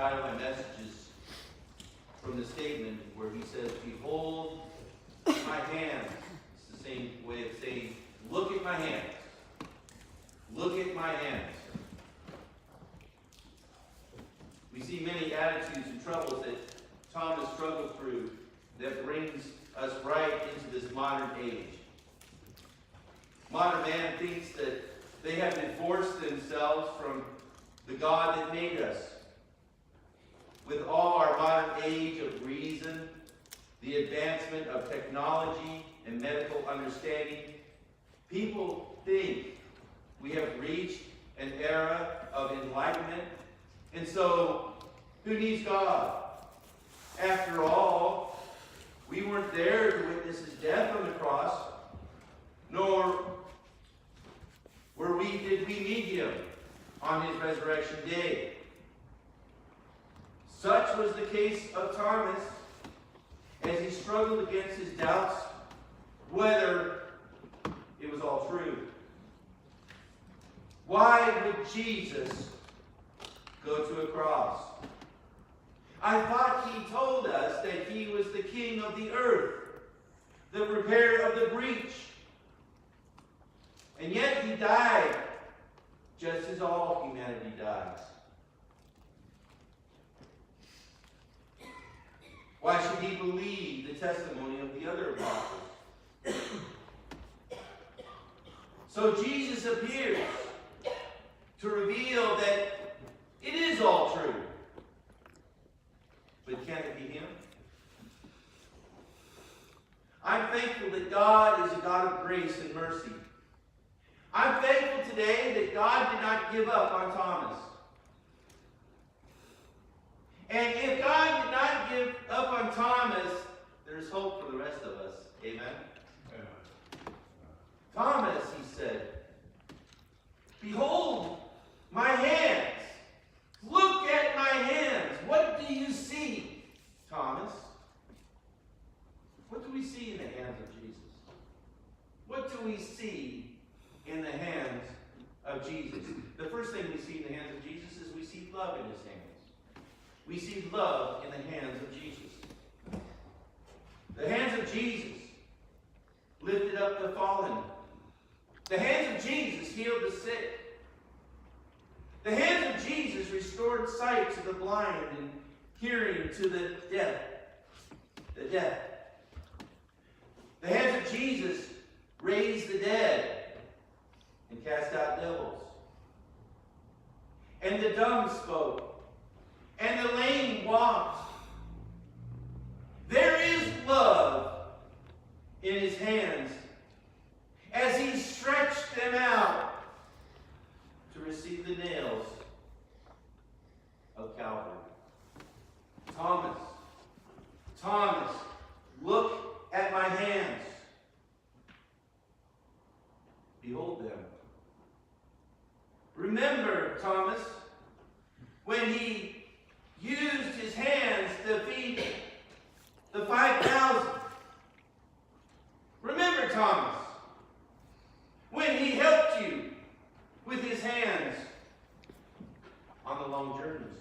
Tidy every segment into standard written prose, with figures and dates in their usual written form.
title of my message is from the statement where he says, "Behold my hands." It's the same way of saying, "Look at my hands. Look at my hands." We see many attitudes and troubles that Thomas struggled through that brings us right into this modern age. Modern man thinks that they have divorced themselves from the God that made us. With all our modern age of reason, the advancement of technology and medical understanding, people think we have reached an era of enlightenment. And so, who needs God? After all, we weren't there to witness his death on the cross, nor did we meet him on his resurrection day. Such was the case of Thomas as he struggled against his doubts whether it was all true. Why would Jesus go to a cross? I thought he told us that he was the king of the earth, the repairer of the breach. And yet he died just as all humanity dies. Why should he believe the testimony of the other apostles? So Jesus appears to reveal that it is all true. But can it be him? I'm thankful that God is a God of grace and mercy. I'm thankful today that God did not give up on Thomas. And if God did not give up on Thomas, there's hope for the rest of us. Amen? Amen. Thomas, he said, "Behold my hands. Look at my hands. What do you see, Thomas?" What do we see in the hands of Jesus? What do we see in the hands of Jesus? The first thing we see in the hands of Jesus is we see love in his hands. We see love in the hands of Jesus. The hands of Jesus lifted up the fallen. The hands of Jesus healed the sick. The hands of Jesus restored sight to the blind and hearing to the deaf. The hands of Jesus raised the dead and cast out devils. And the dumb spoke. And the lame walked. There is love in his hands as he stretched them out to receive the nails of Calvary. Thomas, look at my hands. Behold them. Remember, Thomas, when he used his hands to feed the 5,000. Remember, Thomas, when he helped you with his hands on the long journeys.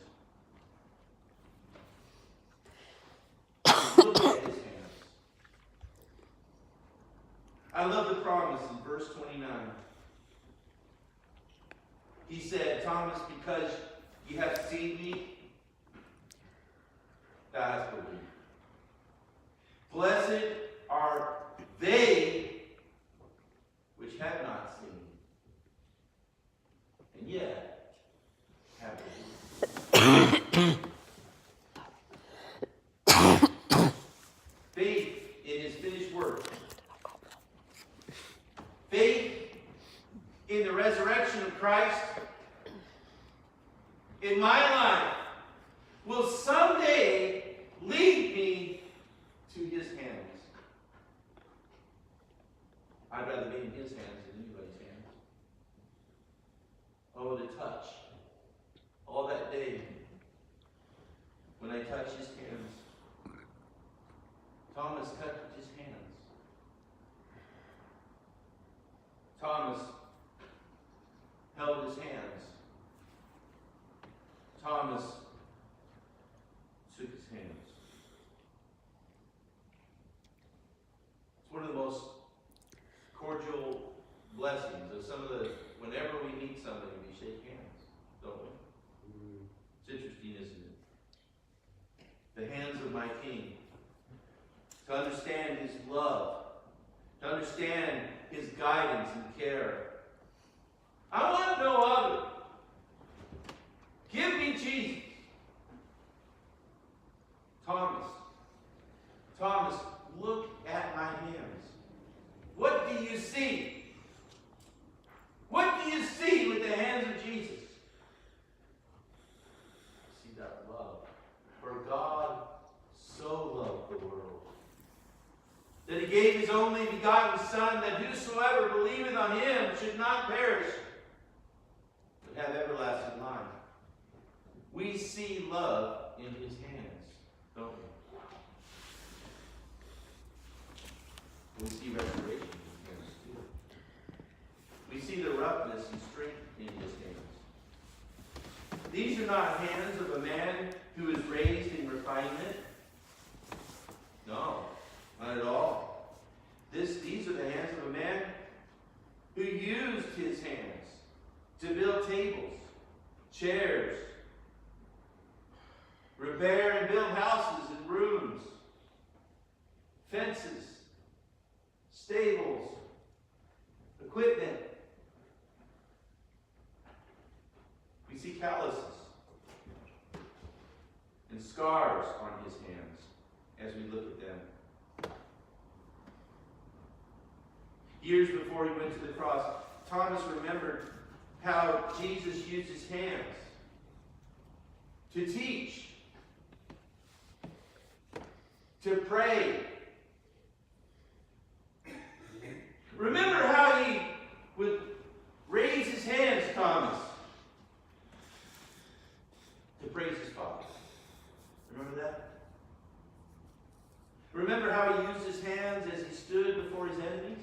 Look at his hands. I love the promise in verse 29. He said, "Thomas, because you have seen me, thou hast believed. Blessed are they which have not seen, and yet have believed." Faith in his finished work. Faith in the resurrection of Christ in my life will someday lead me to his hands. I'd rather be in his hands than anybody's hands. Oh, to touch. All that day when I touched his hands. Thomas touched his hands. Thomas held his hands. Thomas to understand his love, to understand his guidance and care. I want no other. Give me Jesus. Thomas, look at my hands. What do you see? What do you see with the hands of Jesus? See that love. For God so loved the world, that he gave his only begotten Son, that whosoever believeth on him should not perish, but have everlasting life. We see love in his hands, don't we? We see restoration in his hands too. We see the roughness and strength in his hands. These are not hands of a man who is raised in refinement. No, not at all. These are the hands of a man who used his hands to build tables, chairs, repair and build houses and rooms, fences, stables, equipment. We see calluses and scars on his hands as we look at them. Years before he went to the cross, Thomas remembered how Jesus used his hands to teach, to pray. Remember how he would raise his hands, Thomas, to praise his Father. Remember that? Remember how he used his hands as he stood before his enemies?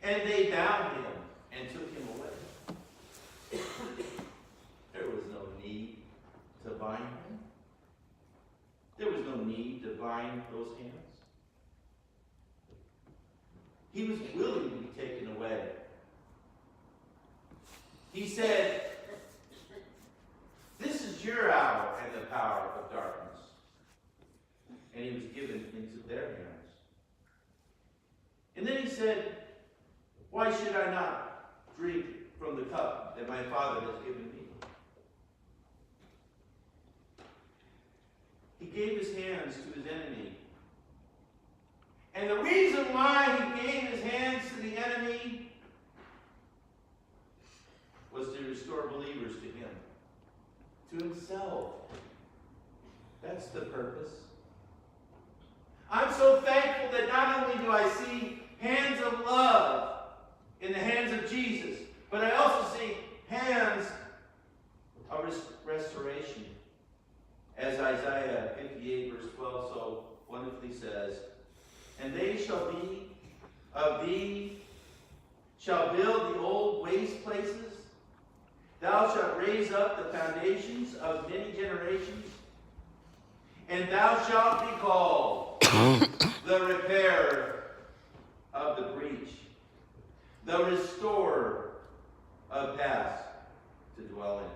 And they bound him and took him away. There was no need to bind him. There was no need to bind those hands. He was willing to be taken away. He said, "This is your hour and the power of darkness." And he was given into their hands. And then he said, "Why should I not drink from the cup that my Father has given me?" He gave his hands to his enemy. And the reason why he gave his hands to the enemy was to restore believers to him, to himself. That's the purpose. I'm so thankful that not only do I see hands of love in the hands of Jesus, but I also see hands of restoration. As Isaiah 58 verse 12 so wonderfully says, "And they shall be of thee, shall build the old waste places. Thou shalt raise up the foundations of many generations, and thou shalt be called the repairer of the breach, the restorer of paths to dwell in."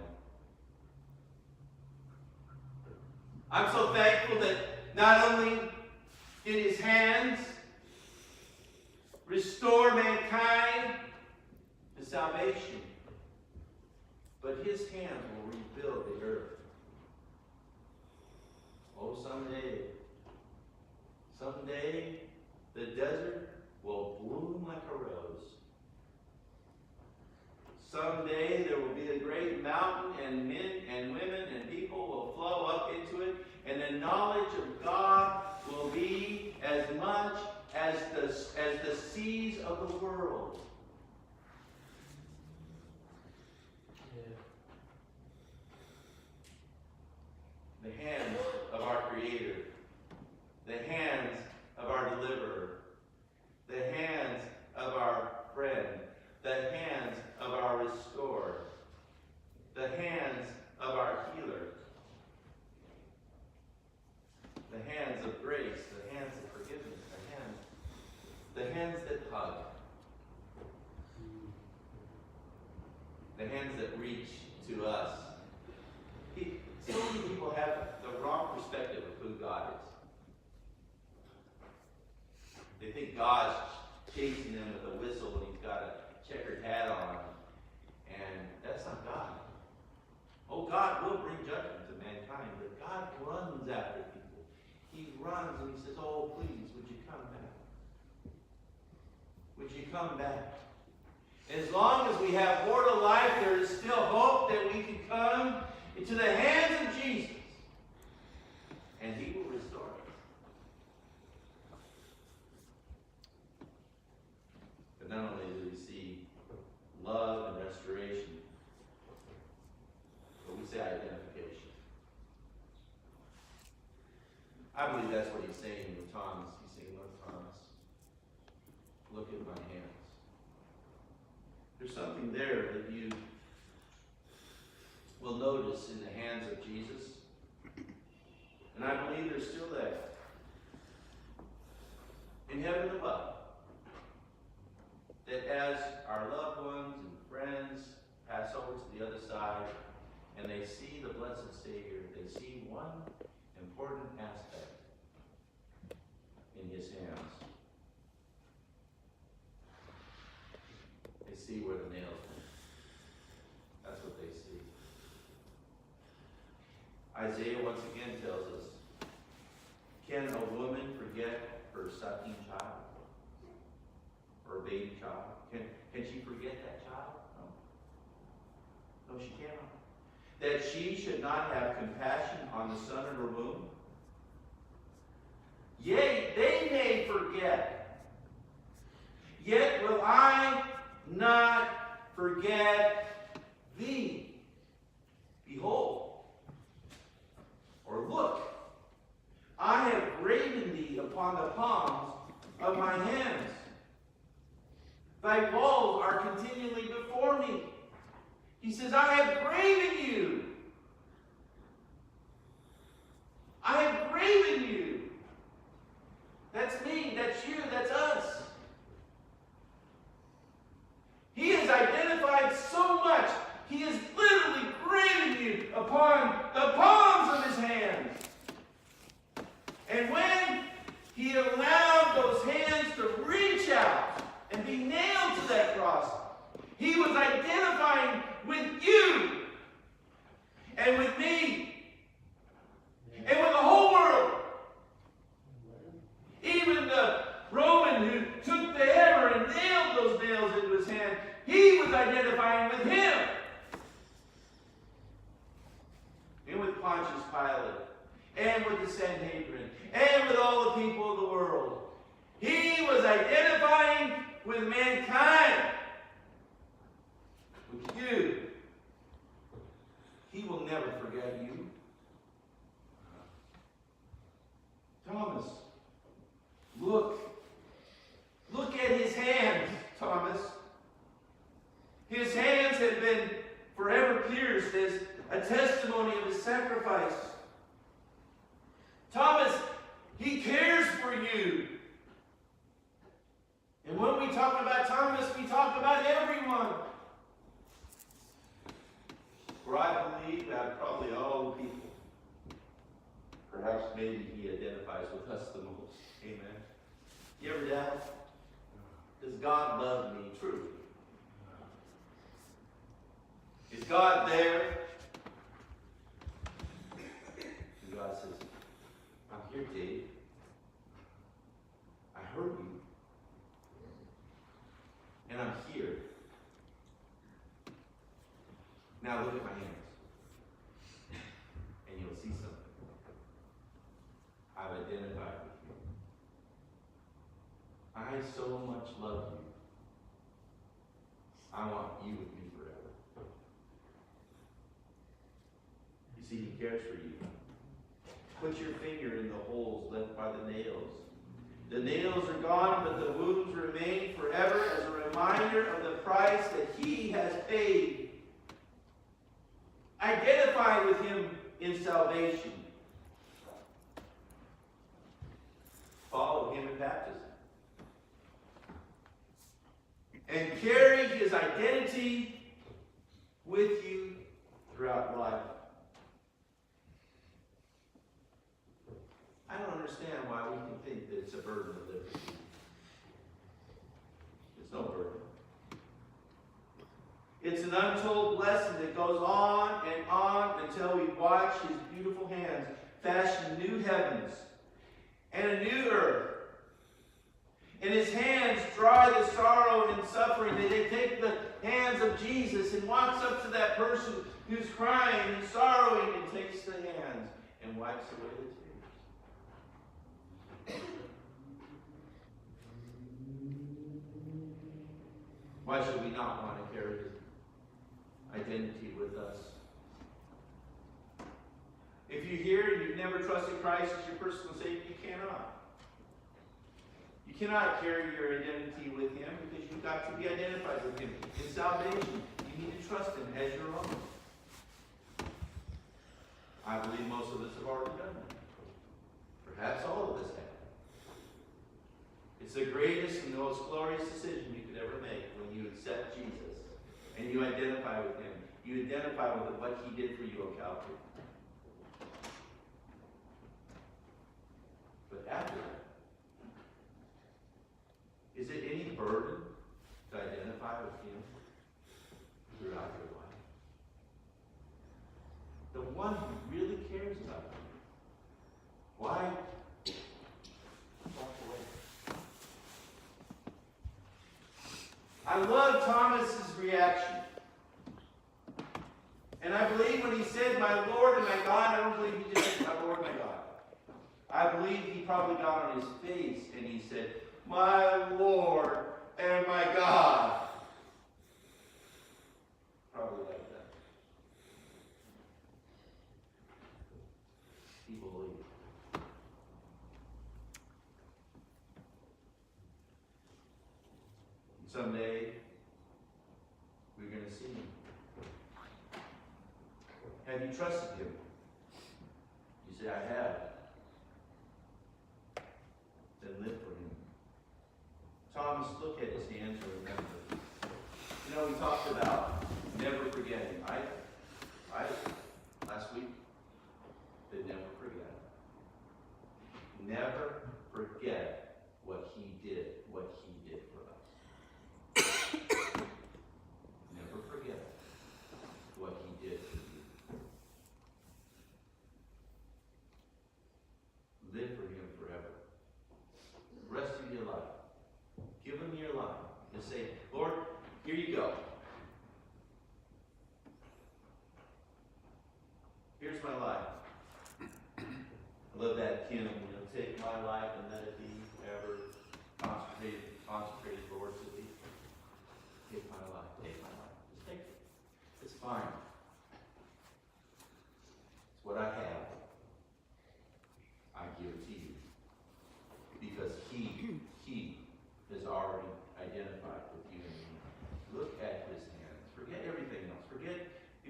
I'm so thankful that not only did his hands restore mankind to salvation, but his hands will rebuild the earth. Oh, someday, the desert will bloom like a rose. Someday there will be a great mountain, and men and women and people will flow up into it, and the knowledge of God will be as much as the seas of the world. The hands of our Creator, the hands of our Deliverer, the hands of our friend, the hands of our Restorer, the hands of our Healer, the hands of grace, the hands of forgiveness, the hands that hug, the hands that reach to us. So many people have the wrong perspective of who God is. They think God's chasing them with a whistle and he's got a checkered hat on. And that's not God. Oh, God will bring judgment to mankind, but God runs after people. He runs and he says, oh, please, would you come back? Would you come back? As long as we have mortal life, there is still hope that we can come into the hands of Jesus. And he will restore us. But not only do we see love and restoration, but we say identification. I believe that's what he's saying with Thomas. He's saying, look, Thomas, look at my hands. There's something there that you will notice in the hands of Jesus. And I believe there's still there. In heaven above. That as our loved ones and friends pass over to the other side and they see the blessed Savior, they see one important aspect in his hands. They see where the nails went. That's what they see. Isaiah once again tells us, can a woman forget her sucking child? Or a baby child? Can she forget that child? No. No, she cannot. That she should not have compassion on the son of her womb? Yea, they may forget. Yet will I not forget thee. Behold, or look, I have graven thee upon the palms of my hands. Thy walls are continually before me. He says, I have graven you. I have graven you. That's me, that's you, that's us. He has identified so much. He has literally graven you upon the palms of his hands. And when he allowed those hands to reach out and be nailed to that cross, he was identifying with you and with me and with the whole world. Even the Roman who took the hammer and nailed those nails into his hand, he was identifying with him. And with Pontius Pilate, and with the Sanhedrin, and with all the people of the world. He was identifying with mankind. With you. He will never forget you. Thomas, look. Look at his hands, Thomas. His hands have been forever pierced as a testimony of his sacrifice. Thomas, he cares for you. And when we talk about Thomas, we talk about everyone. For I believe that probably all the people, perhaps maybe he identifies with us the most. Amen. You ever doubt? Does God love me truly? Is God there? And God says, I'm here, Dave. I heard you. And I'm here. Now look at my hands. And you'll see something. I've identified with you. I so much love you. I want you with me forever. You see, he cares for you. Put your finger in the holes left by the nails. The nails are gone, but the wounds remain forever as a reminder of the price that he has paid. Identify with him in salvation. Follow him in baptism. And carry his identity with you throughout life. I don't understand why we can think that it's a burden to live with you. There's no burden. It's an untold blessing that goes on and on until we watch his beautiful hands fashion new heavens and a new earth. And his hands dry the sorrow and suffering. They take the hands of Jesus and walks up to that person who's crying and sorrowing and takes the hands and wipes away the tears. Why should we not want to carry his identity with us? If you're here and you've never trusted Christ as your personal Savior, you cannot. You cannot carry your identity with him because you've got to be identified with him. In salvation, you need to trust him as your own. I believe most of us have already done that. Perhaps all of us have. It's the greatest and the most glorious decision you could ever make when you accept Jesus and you identify with him. You identify with what he did for you on Calvary. But after that, is it any burden to identify with him throughout your life? The one who really cares about you. Why walk away? I love Thomas's reaction. And I believe when he said, "My Lord and my God," I don't believe he just said, "My Lord and my God." I believe he probably got on his face and he said, "My Lord and my God." Probably like that. He believed. And someday, we're going to see him. Have you trusted him? You say, "I have." Then live for him. Thomas, look at his hands and remember. You know, we talked about never forgetting, right? Right? Last week? They never forget. Never forget what he did for us. Never forget what he did for you. Live for him forever. The rest of your life. Give him your life. Just say, "Lord, here you go. Here's my life." I love that hymn, "Take my life and let it be ever consecrated, Lord, to thee." Take my life. Take my life. Just take it. It's fine. It's what I have. I give it to you. Because he has already identified with you and me. Look at his hands. Forget everything else. Forget, I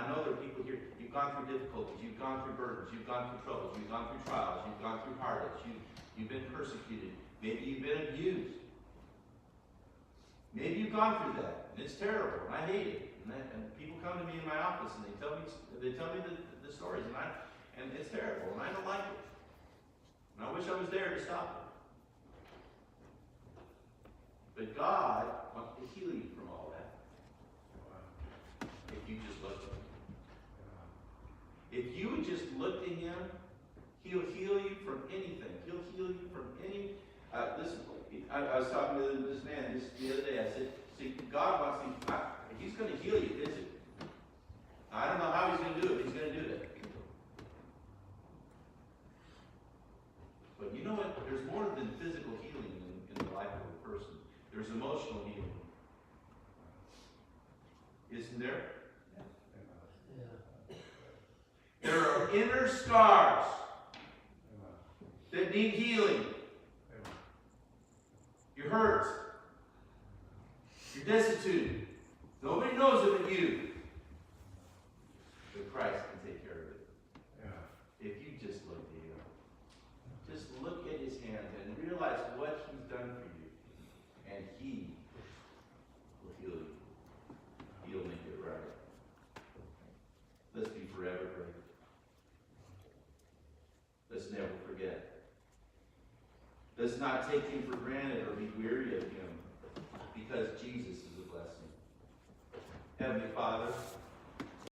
know there are people here, you've gone through difficulties, you've gone through burdens, you've gone through troubles, you've gone through trials, you've gone through heartaches, you've been persecuted, maybe you've been abused. Maybe you've gone through that, and it's terrible, and I hate it. And people come to me in my office and they tell me the stories, and it's terrible, and I don't like it. And I wish I was there to stop it. But God wants to heal you from all that. If you just look to him. If you would just look to him, he'll heal you from anything. He'll heal you from any... listen, I was talking to this man the other day. I said, see, God wants to... he's going to heal you physically. I don't know how he's going to do it. He's going to do that. But you know what? There's more than physical healing in the life of a person. There's emotional healing. Isn't there? Yeah. There are inner scars that need healing. You're hurt. You're destitute. Nobody knows it but you. But Christ can take care of it. Yeah. If you just look to him. Just look at his hands and realize what he's done for you. And he will heal you. He'll make it right. Let's be forever grateful. Let's never forget. Let's not take him for granted or be weary of him. because Jesus is a blessing. Heavenly Father,